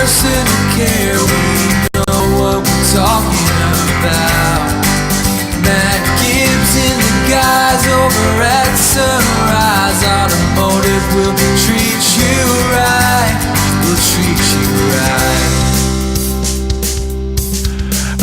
personal care, we know what we're talking about. Matt Gibbs and the guys over at Sunrise Automotive will treat you right. We'll treat you right.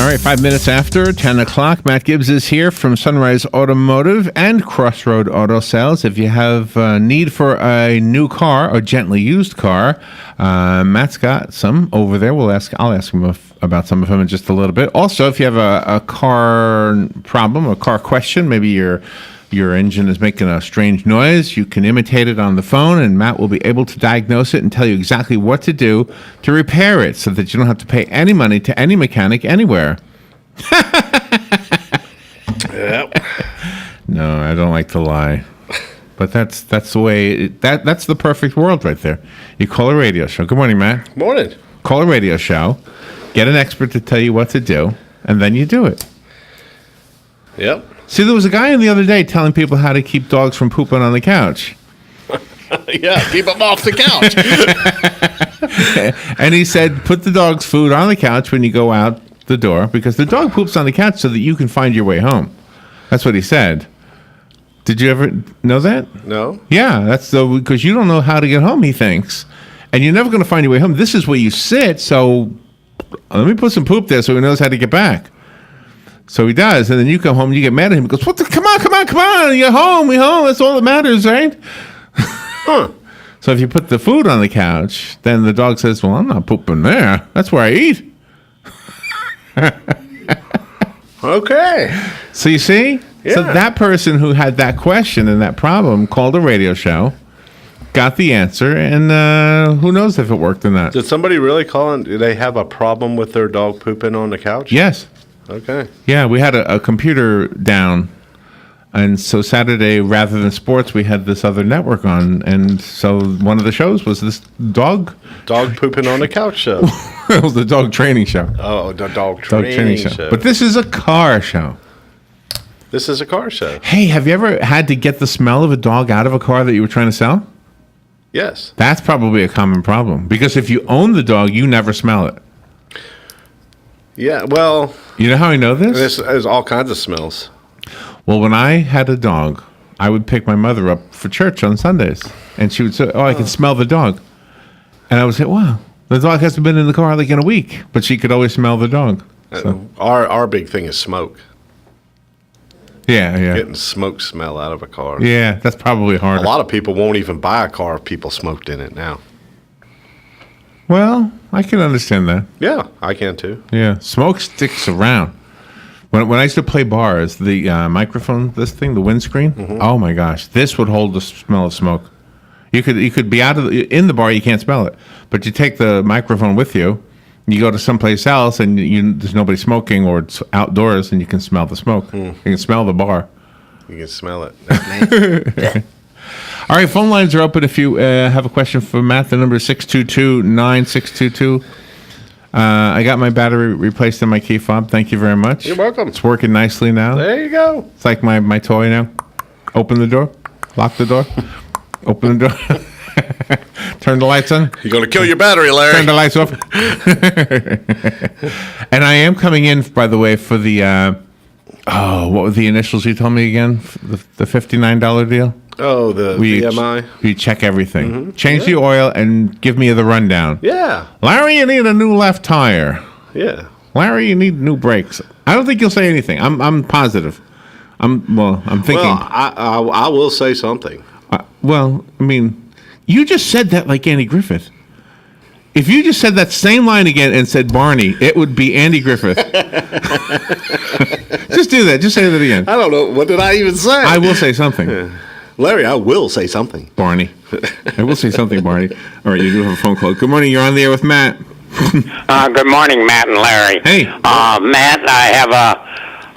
All right, 5 minutes after 10 o'clock, Matt Gibbs is here from Sunrise Automotive and Crossroad Auto Sales. If you have a need for a new car, a gently used car, Matt's got some over there. I'll ask him about some of them in just a little bit. Also, if you have a car problem, a car question, maybe your engine is making a strange noise, you can imitate it on the phone, and Matt will be able to diagnose it and tell you exactly what to do to repair it so that you don't have to pay any money to any mechanic anywhere. Yep. No, I don't like to lie. But that's the way, that's the perfect world right there. You call a radio show. Good morning, Matt. Morning. Call a radio show, get an expert to tell you what to do, and then you do it. Yep. See, there was a guy in the other day telling people how to keep dogs from pooping on the couch. Yeah, keep them off the couch. And he said, put the dog's food on the couch when you go out the door, because the dog poops on the couch so that you can find your way home. That's what he said. Did you ever know that? No. Yeah, that's because you don't know how to get home, he thinks. And you're never going to find your way home. This is where you sit, so let me put some poop there so he knows how to get back. So he does, and then you come home and you get mad at him. He goes, "What? Come on! You're home. We're home. That's all that matters, right?" Huh. So if you put the food on the couch, then the dog says, "Well, I'm not pooping there. That's where I eat." Okay. So you see, Yeah. so that person who had that question and that problem called a radio show, got the answer, and who knows if it worked or not. Did somebody really call in? Do they have a problem with their dog pooping on the couch? Yes. Okay. Yeah, we had a computer down, and so Saturday, rather than sports, we had this other network on, and so one of the shows was this dog pooping on the couch show. It was the dog training show. Oh, the dog training show. But this is a car show. This is a car show. Hey, have you ever had to get the smell of a dog out of a car that you were trying to sell? Yes. That's probably a common problem, because if you own the dog, you never smell it. Yeah, well, You know how I know this? there's all kinds of smells. Well, when I had a dog, I would pick my mother up for church on Sundays, and she would say, "Oh, I can smell the dog," and I would say, "Wow, the dog hasn't been in the car like in a week," but she could always smell the dog. So, Our big thing is smoke. yeah, Getting smoke smell out of a car. yeah. That's probably A harder. lot of people won't even buy a car if people smoked in it now. Well, I can understand that. Yeah, I can too. Yeah, smoke sticks around. When I used to play bars, the microphone, this thing, the windscreen. Oh my gosh, this would hold the smell of smoke. You could be in the bar, you can't smell it, but you take the microphone with you. You go to someplace else, and there's nobody smoking, or it's outdoors, and you can smell the smoke. You can smell the bar. You can smell it. All right, phone lines are open if you have a question for Matt. The number is 622-9622. I got my battery replaced in my key fob. Thank you very much. You're welcome. It's working nicely now. There you go. It's like my toy now. Open the door, lock the door, open the door, turn the lights on. You're going to kill your battery, Larry. Turn the lights off. And I am coming in, by the way, for the, what were the initials you told me again? The $59 deal? Oh, the VMI? We check everything. Change the oil and give me the rundown. Yeah. Larry, you need a new left tire. Yeah. Larry, you need new brakes. I don't think you'll say anything. I'm positive. I'm thinking. Well, I will say something. You just said that like Andy Griffith. If you just said that same line again and said Barney, it would be Andy Griffith. Just do that. Just say that again. I don't know. What did I even say? I will say something. Larry, I will say something. Barney. I will say something, Barney. All right, you do have a phone call. Good morning. You're on the air with Matt. Good morning, Matt and Larry. Hey. Matt, I have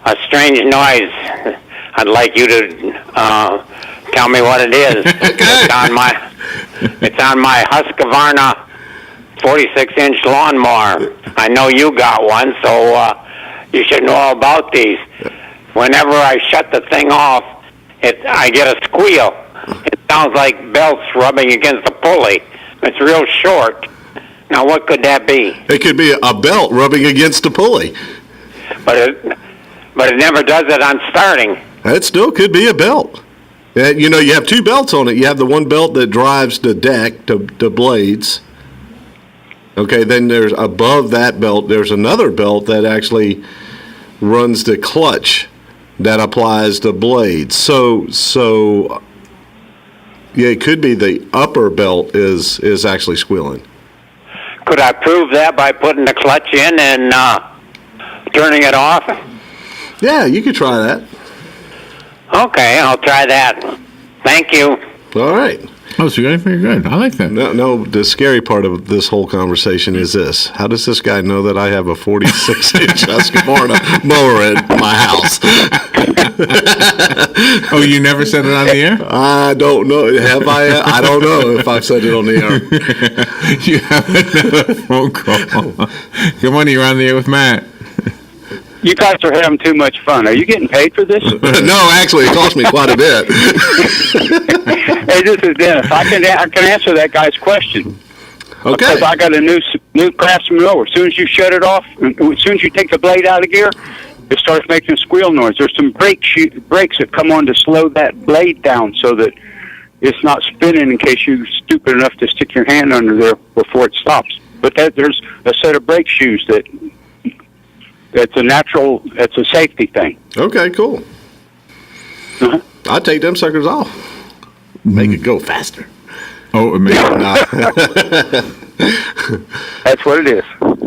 a strange noise. I'd like you to tell me what it is. It's on my Husqvarna 46-inch lawnmower. I know you got one, so you should know all about these. Whenever I shut the thing off, I get a squeal. It sounds like belts rubbing against the pulley. It's real short. And Now, what could that be? It could be a belt rubbing against a pulley. But it never does it on starting. That still could be a belt. You know, you have two belts on it. You have the one belt that drives the deck, the blades. Okay, then there's above that belt, there's another belt that actually runs the clutch that applies the blades. So yeah, it could be the upper belt is actually squealing. Could I prove that by putting the clutch in and turning it off? Yeah, you could try that. Okay, I'll try that. Thank you. All right. Oh, so you're very good. I like that. No, the scary part of this whole conversation is this. How does this guy know that I have a 46-inch Husqvarna mower at my house? Oh, you never said it on the air? I don't know. Have I? I don't know if I've said it on the air. You have another phone call. Good morning. You're on the air with Matt. You guys are having too much fun. Are you getting paid for this? No, actually, it cost me quite a bit. Hey, this is Dennis. I can answer that guy's question. Okay. Because I got a new Craftsman mower. As soon as you shut it off, as soon as you take the blade out of gear, it starts making a squeal noise. There's some brakes that come on to slow that blade down so that it's not spinning in case you're stupid enough to stick your hand under there before it stops. But there's a set of brake shoes that's a safety thing. Okay, cool. Uh-huh. I'll take them suckers off. Make it go faster. Oh, amazing. That's what it is.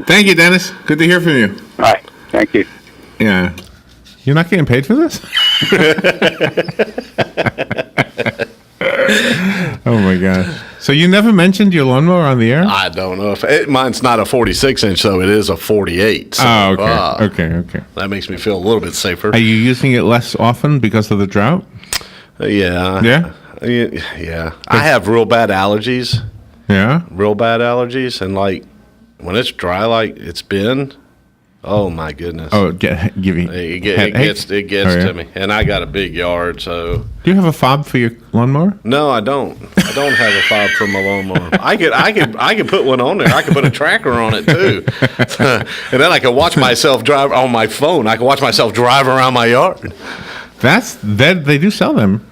Thank you, Dennis. Good to hear from you. All right. Thank you. Yeah. You're not getting paid for this? Oh, my gosh. So you never mentioned your lawnmower on the air? I don't know if mine's not a 46-inch, though. It is a 48. So, Oh, okay. Okay. That makes me feel a little bit safer. Are you using it less often because of the drought? Yeah. Yeah? Yeah. I have real bad allergies. Yeah? And, like, when it's dry like it's been, oh, my goodness. Oh, it gets to me. And I got a big yard, so. Do you have a fob for your lawnmower? No, I don't. I don't have a fob for my lawnmower. I could put one on there. I could put a tracker on it too, and then I could watch myself drive on my phone. I could watch myself drive around my yard. They do sell them.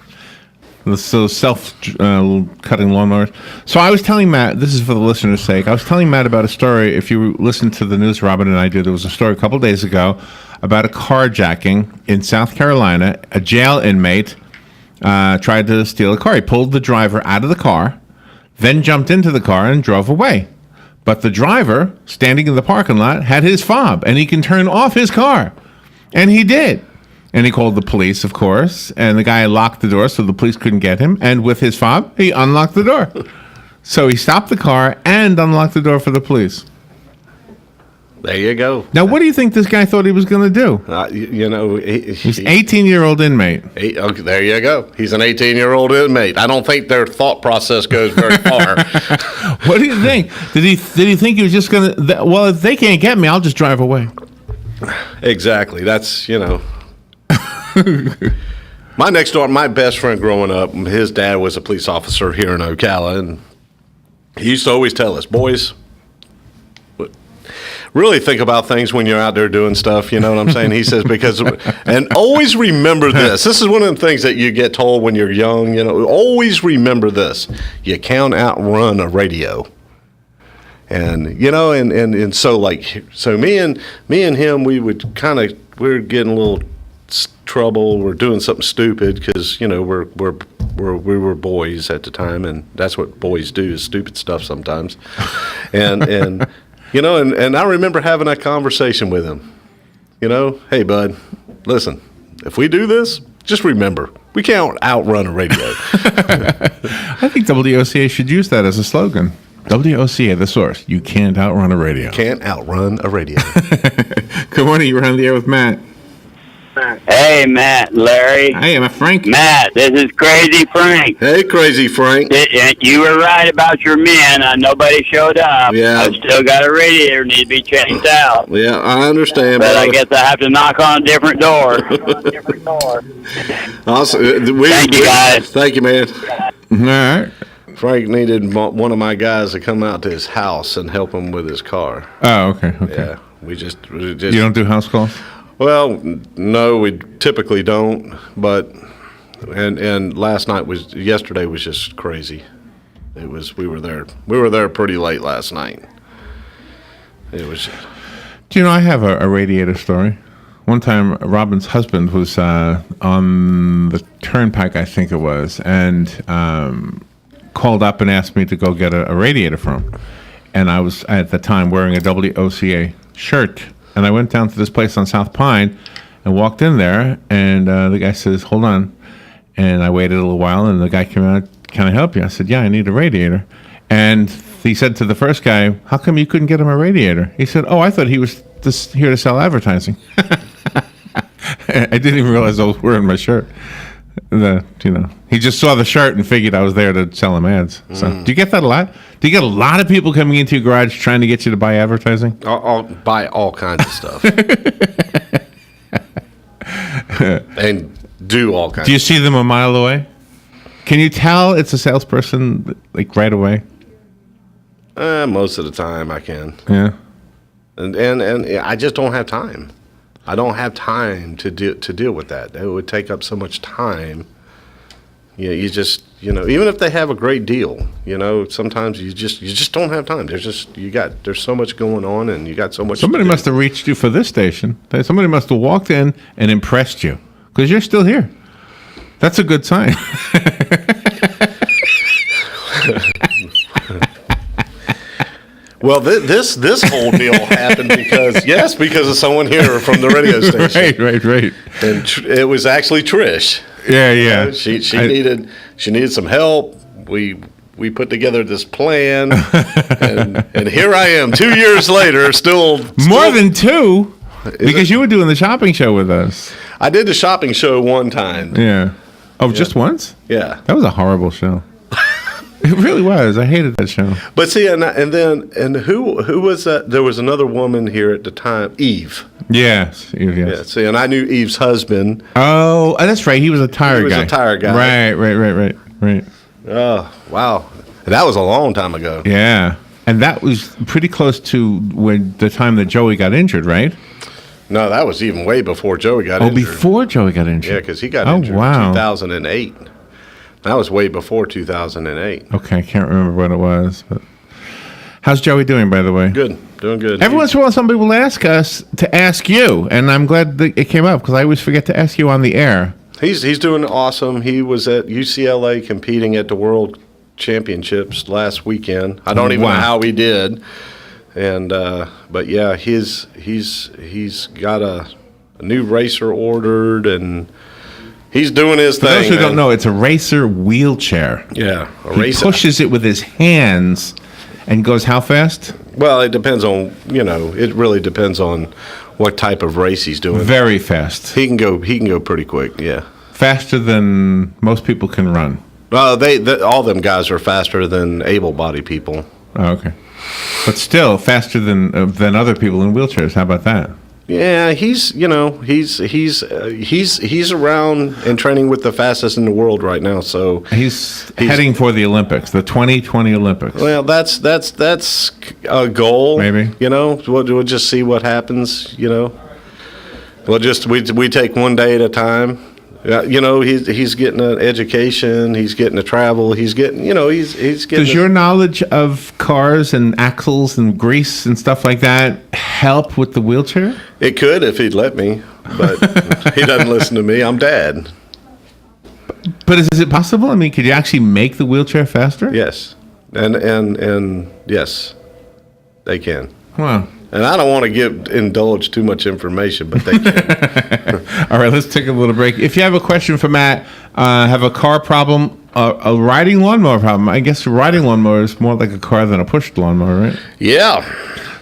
So self-cutting lawnmowers. So I was telling Matt, this is for the listener's sake, I was telling Matt about a story. If you listen to the news Robin and I did, there was a story a couple days ago about a carjacking in South Carolina. A jail inmate tried to steal a car. He pulled the driver out of the car, then jumped into the car and drove away. But the driver, standing in the parking lot, had his fob, and he can turn off his car. And he did. And he called the police, of course, and the guy locked the door so the police couldn't get him. And with his fob, he unlocked the door. So he stopped the car and unlocked the door for the police. There you go. Now, what do you think this guy thought he was going to do? He's an 18-year-old inmate. Okay, there you go. He's an 18-year-old inmate. I don't think their thought process goes very far. What do you think? Did he think he was just going to? Well, if they can't get me, I'll just drive away. Exactly. That's my best friend growing up, his dad was a police officer here in Ocala, and he used to always tell us, boys, really think about things when you're out there doing stuff, you know what I'm saying? He says, and always remember this. This is one of the things that you get told when you're young, always remember this. You can't outrun a radio. And, and so me and him, we were getting a little trouble. We're doing something stupid because we were boys at the time, and that's what boys do, is stupid stuff sometimes. And I remember having that conversation with him. Hey bud, listen, if we do this, just remember we can't outrun a radio. I think WOCA should use that as a slogan. WOCA, the source. You can't outrun a radio. Can't outrun a radio. Good morning. You're on the air with Matt. Hey, Matt, Larry. Hey, I'm Frank. Matt, this is Crazy Frank. Hey, Crazy Frank. You were right about your men. Nobody showed up. Yeah. I've still got a radiator need to be changed out. Yeah, I understand. But I guess I have to knock on a different door. Awesome. Thank you, guys. Thank you, man. All right. Frank needed one of my guys to come out to his house and help him with his car. Oh, okay. Yeah, we just You don't do house calls? Well, no, we typically don't. But and yesterday was just crazy. We were there pretty late last night. It was. Do you know I have a radiator story? One time, Robin's husband was on the turnpike, I think it was, and called up and asked me to go get a radiator for him. And I was, at the time, wearing a WOCA shirt. And I went down to this place on South Pine and walked in there, and the guy says, hold on. And I waited a little while, and the guy came out, can I help you? I said, yeah, I need a radiator. And he said to the first guy, how come you couldn't get him a radiator? He said, oh, I thought he was just here to sell advertising. I didn't even realize I was wearing my shirt. He just saw the shirt and figured I was there to sell him ads. So, do you get that a lot? Do you get a lot of people coming into your garage trying to get you to buy advertising? I'll buy all kinds of stuff. And do all kinds. Do you see them a mile away? Can you tell it's a salesperson like right away? Most of the time I can. Yeah. And I just don't have time. I don't have time to deal with that. It would take up so much time. You just even if they have a great deal, sometimes you just don't have time. There's so much going on, and you got so much. Somebody must have reached you for this station. Somebody must have walked in and impressed you because you're still here. That's a good sign. Well, this whole deal happened because of someone here from the radio station. Right. And it was actually Trish. Yeah. She needed some help. We put together this plan, and here I am 2 years later, still more than two, because you were doing the shopping show with us. I did the shopping show one time. Yeah. Oh, just once? Yeah. That was a horrible show. It really was. I hated that show. But see, and who was that? There was another woman here at the time, Eve. Yes. Eve, yes. Yeah. See, and I knew Eve's husband. Oh, that's right. He was a tire guy. He was a tire guy. Right. Oh, wow. That was a long time ago. Yeah. And that was pretty close to the time that Joey got injured, right? No, that was even way before Joey got injured. Oh, before Joey got injured. Yeah, because he got injured in 2008. That was way before 2008. Okay, I can't remember what it was. But how's Joey doing, by the way? Good, doing good. Every once in a while, somebody will ask us to ask you, and I'm glad that it came up because I always forget to ask you on the air. He's doing awesome. He was at UCLA competing at the World Championships last weekend. I don't even know how he did. And but yeah, he's got a new racer ordered, and he's doing his thing. For those who don't know, it's a racer wheelchair. Yeah, he pushes it with his hands and goes how fast? Well, it depends on it really depends on what type of race he's doing. Very fast. He can go pretty quick. Yeah, faster than most people can run. Well, all them guys are faster than able-bodied people. Oh, okay. But still faster than other people in wheelchairs. How about that? Yeah, he's around and training with the fastest in the world right now. So he's heading for the Olympics, the 2020 Olympics. Well, that's a goal. Maybe we'll just see what happens. We'll just we take one day at a time. He's getting an education. He's getting to travel. He's getting, he's getting. Does your knowledge of cars and axles and grease and stuff like that help with the wheelchair? It could if he'd let me, but he doesn't listen to me. I'm Dad. But is it possible? I mean, could you actually make the wheelchair faster? Yes, and yes, they can. Wow. And I don't want to indulge too much information, but they can. All right, let's take a little break. If you have a question for Matt, have a car problem, a riding lawnmower problem. I guess a riding lawnmower is more like a car than a push lawnmower, right? Yeah.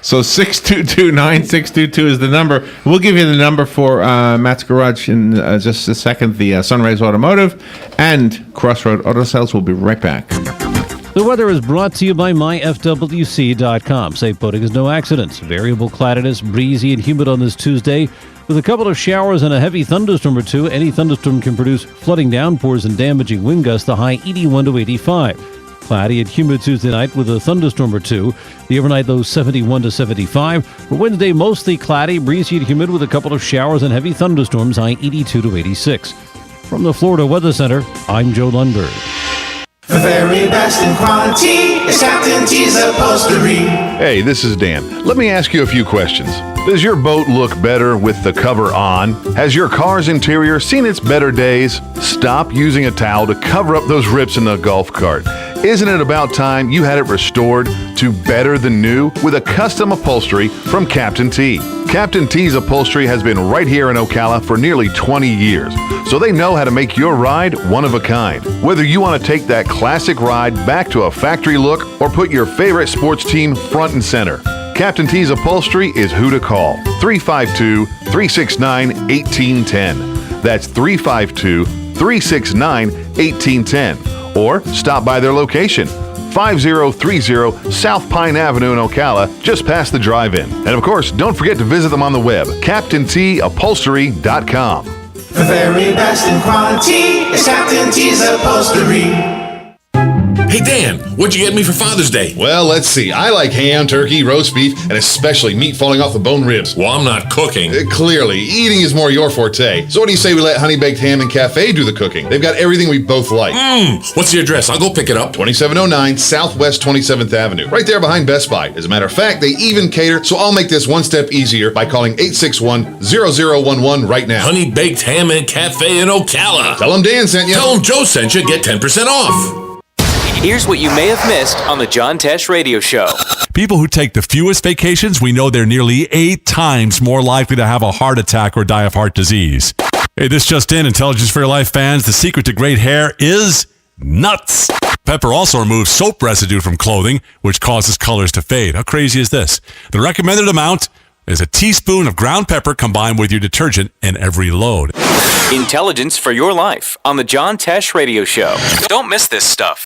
So 622-9622 is the number. We'll give you the number for Matt's Garage in just a second. The Sunrise Automotive and Crossroad Auto Sales. We'll be right back. The weather is brought to you by myfwc.com. Safe boating is no accidents. Variable cloudiness, breezy and humid on this Tuesday. With a couple of showers and a heavy thunderstorm or two, any thunderstorm can produce flooding downpours and damaging wind gusts, the high 81 to 85. Cloudy and humid Tuesday night with a thunderstorm or two. The overnight low 71 to 75. For Wednesday, mostly cloudy, breezy and humid with a couple of showers and heavy thunderstorms, high 82 to 86. From the Florida Weather Center, I'm Joe Lundberg. The very best in quality is Captain T's Upholstery. Hey, this is Dan. Let me ask you a few questions. Does your boat look better with the cover on? Has your car's interior seen its better days? Stop using a towel to cover up those rips in the golf cart. Isn't it about time you had it restored to better than new with a custom upholstery from Captain T? Captain T's Upholstery has been right here in Ocala for nearly 20 years, so they know how to make your ride one of a kind. Whether you want to take that classic ride back to a factory look or put your favorite sports team front and center, Captain T's Upholstery is who to call. 352-369-1810. That's 352-369-1810. Or stop by their location, 5030 South Pine Avenue in Ocala, just past the drive-in. And of course, don't forget to visit them on the web, CaptainTUpholstery.com. The very best in quality is Captain T's Upholstery. Hey, Dan, what'd you get me for Father's Day? Well, let's see. I like ham, turkey, roast beef, and especially meat falling off the bone ribs. Well, I'm not cooking. Clearly, eating is more your forte. So what do you say we let Honey Baked Ham and Cafe do the cooking? They've got everything we both like. What's the address? I'll go pick it up. 2709 Southwest 27th Avenue, right there behind Best Buy. As a matter of fact, they even cater, so I'll make this one step easier by calling 861-0011 right now. Honey Baked Ham and Cafe in Ocala. Tell them Dan sent you. Tell them Joe sent you. Get 10% off. Here's what you may have missed on the John Tesh Radio Show. People who take the fewest vacations, we know they're nearly 8 times more likely to have a heart attack or die of heart disease. Hey, this just in, Intelligence for Your Life fans, the secret to great hair is nuts. Pepper also removes soap residue from clothing, which causes colors to fade. How crazy is this? The recommended amount is a teaspoon of ground pepper combined with your detergent in every load. Intelligence for Your Life on the John Tesh Radio Show. Don't miss this stuff.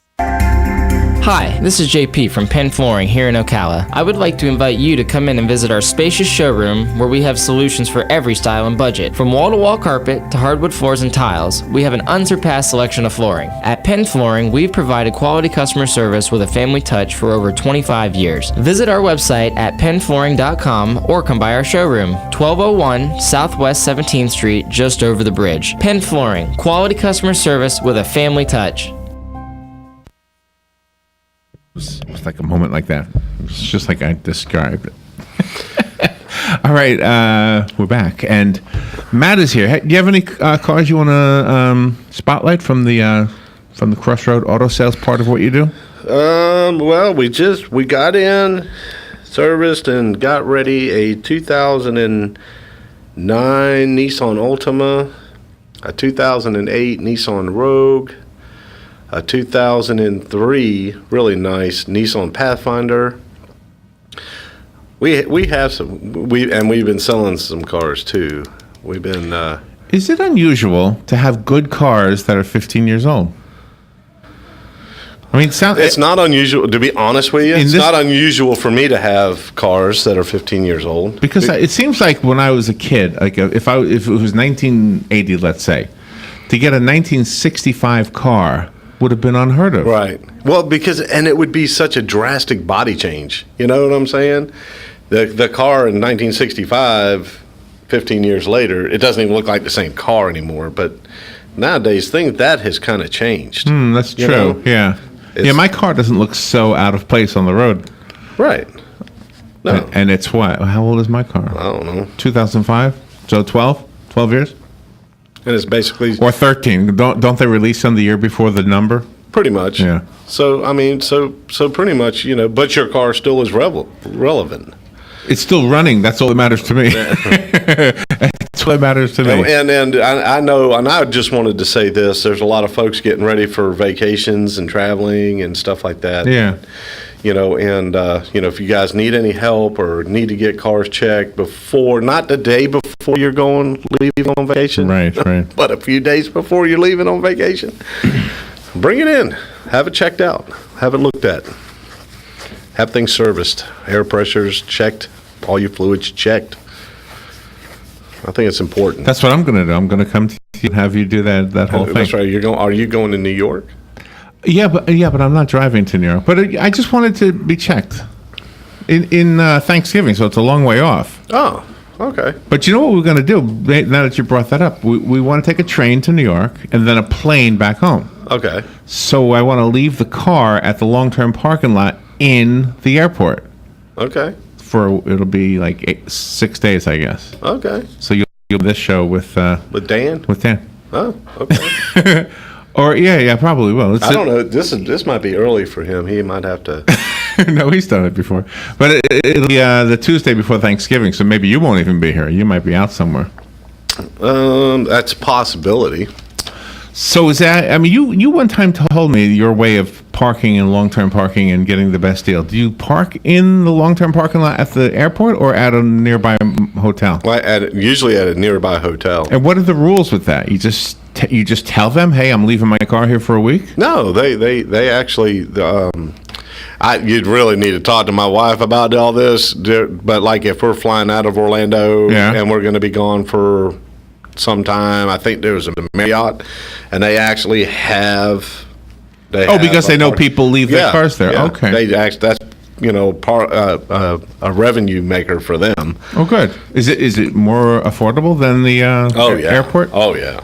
Hi, this is JP from Penn Flooring here in Ocala. I would like to invite you to come in and visit our spacious showroom where we have solutions for every style and budget. From wall-to-wall carpet to hardwood floors and tiles, we have an unsurpassed selection of flooring. At Penn Flooring, we've provided quality customer service with a family touch for over 25 years. Visit our website at pennflooring.com or come by our showroom, 1201 Southwest 17th Street, just over the bridge. Penn Flooring, quality customer service with a family touch. It's like a moment like that. It's just like I described it. All right, we're back, and Matt is here. Do you have any cars you want to spotlight from the Crossroad Auto Sales part of what you do? Well, we got in, serviced, and got ready a 2009 Nissan Altima, a 2008 Nissan Rogue, a 2003 really nice Nissan Pathfinder. We have some, we've been selling some cars too. We've been. Is it unusual to have good cars that are 15 years old? I mean, it's not unusual, to be honest with you. It's not unusual for me to have cars that are 15 years old. Because it seems like when I was a kid, like if it was 1980, let's say, to get a 1965 car would have been unheard of. Right. Well, and it would be such a drastic body change. You know what I'm saying? The car in 1965, 15 years later, it doesn't even look like the same car anymore. But nowadays, that has kind of changed. That's true. Know? Yeah. My car doesn't look so out of place on the road. Right. No. And it's what? How old is my car? I don't know. 2005? So 12 years? And it's basically... Or 13. Don't they release them the year before the number? Pretty much. Yeah. So, I mean, so pretty much, but your car still is relevant. It's still running. That's all that matters to me. That's what matters to me. And I know, and I just wanted to say this. There's a lot of folks getting ready for vacations and traveling and stuff like that. Yeah. If you guys need any help or need to get cars checked before, not the day before you're leaving on vacation. Right. But a few days before you're leaving on vacation, bring it in. Have it checked out. Have it looked at. Have things serviced. Air pressures checked. All your fluids checked. I think it's important. That's what I'm going to do. I'm going to come to you and have you do that whole thing. That's right. Are you going to New York? Yeah, but I'm not driving to New York. But I just wanted to be checked in Thanksgiving, so it's a long way off. Oh, okay. But you know what we're going to do? Now that you brought that up, we want to take a train to New York and then a plane back home. Okay. So I want to leave the car at the long-term parking lot in the airport. Okay. It'll be like 6 days, I guess. Okay. So you'll do this show with Dan. With Dan. Oh, okay. Or yeah, probably will. I don't know. This might be early for him. He might have to. No, he's done it before. But it'll be the Tuesday before Thanksgiving, so maybe you won't even be here. You might be out somewhere. That's a possibility. So is that? I mean, you one time told me your way of parking and long-term parking and getting the best deal. Do you park in the long-term parking lot at the airport or at a nearby hotel? Well, usually at a nearby hotel. And what are the rules with that? You just tell them, hey, I'm leaving my car here for a week? No, they actually. You'd really need to talk to my wife about all this. But like if we're flying out of Orlando and we're going to be gone for some time, I think there's a Marriott, and they actually have. Because they know people leave their cars there. Yeah. Okay. That's part a revenue maker for them. Oh, good. Is it more affordable than the airport? Oh yeah.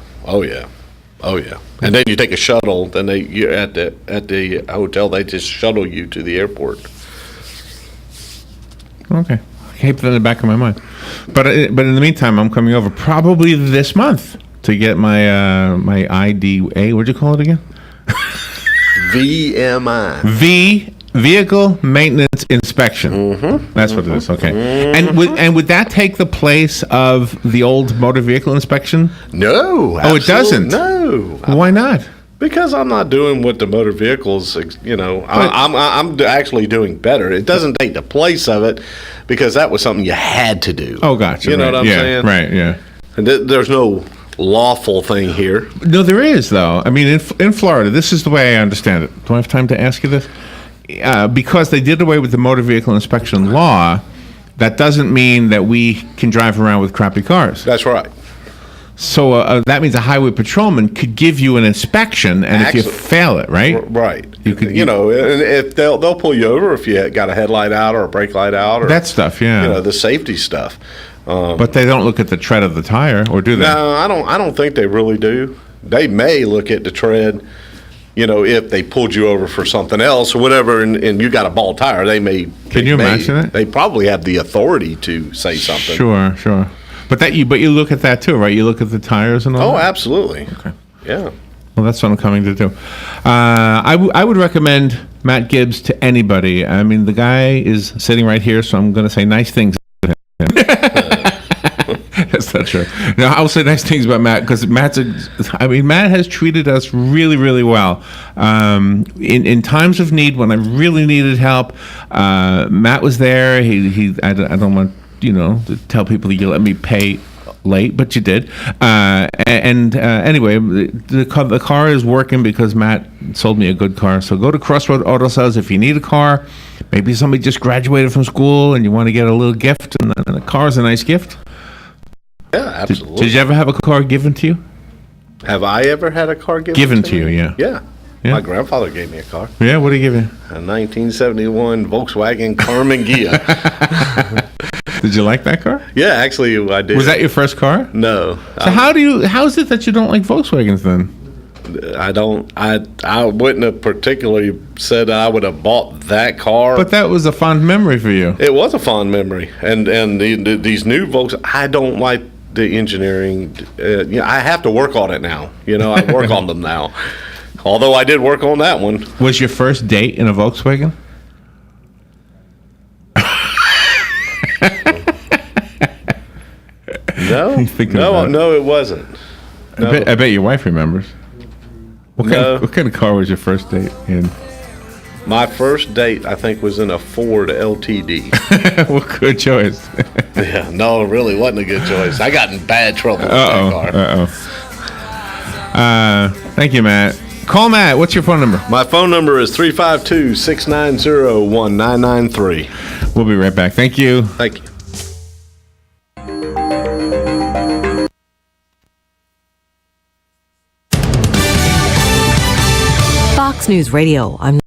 And then you take a shuttle. Then you're at the hotel. They just shuttle you to the airport. Okay. I keep that in the back of my mind. But in the meantime, I'm coming over probably this month to get my IDA. What'd you call it again? VMI. Vehicle Maintenance Inspection. Mm-hmm. That's what it is. Okay. Mm-hmm. And would that take the place of the old motor vehicle inspection? No. Oh, it doesn't. No. Why not? Because I'm not doing what the motor vehicles. I'm actually doing better. It doesn't take the place of it because that was something you had to do. Oh, gotcha. You know what I'm saying? Right. Yeah. And there's no lawful thing here. No, there is though. I mean, in Florida, this is the way I understand it. Do I have time to ask you this? Because they did away with the motor vehicle inspection law, that doesn't mean that we can drive around with crappy cars. That's right. So that means a highway patrolman could give you an inspection, and if you fail it, right? Right. And if they'll pull you over if you got a headlight out or a brake light out or that stuff. Yeah. The safety stuff. But they don't look at the tread of the tire, or do they? No, I don't think they really do. They may look at the tread. If they pulled you over for something else or whatever, and you got a bald tire, they may. Can you imagine it? They probably have the authority to say something. Sure. But you look at that too, right? You look at the tires and all. Oh, that? Absolutely. Okay. Yeah. Well, that's what I'm coming to do. I would recommend Matt Gibbs to anybody. I mean, the guy is sitting right here, so I'm going to say nice things to him. That's not true. No, I'll say nice things about Matt because Matt has treated us really, really well. In times of need, when I really needed help, Matt was there. I don't want to tell people that you let me pay late, but you did. Anyway, the car is working because Matt sold me a good car. So go to Crossroad Auto Sales if you need a car. Maybe somebody just graduated from school and you want to get a little gift, and the car is a nice gift. Yeah, absolutely. Did you ever have a car given to you? Have I ever had a car given to you? Yeah. Yeah. My grandfather gave me a car. Yeah, what did he give you? A 1971 Volkswagen Carmen Ghia. Did you like that car? Yeah, actually, I did. Was that your first car? No. So how is it that you don't like Volkswagens then? I don't. I wouldn't have particularly said I would have bought that car. But that was a fond memory for you. It was a fond memory, and these new Volkswagens, I don't like the engineering. I have to work on it now. I work on them now. Although I did work on that one. Was your first date in a Volkswagen? No, it wasn't. No. I bet your wife remembers. What kind of car was your first date in? My first date, I think, was in a Ford LTD. Well, good choice. Yeah, no, it really wasn't a good choice. I got in bad trouble with that car. Thank you, Matt. Call Matt. What's your phone number? My phone number is 352-690-1993. We'll be right back. Thank you. Thank you. Fox Fox News Radio. I'm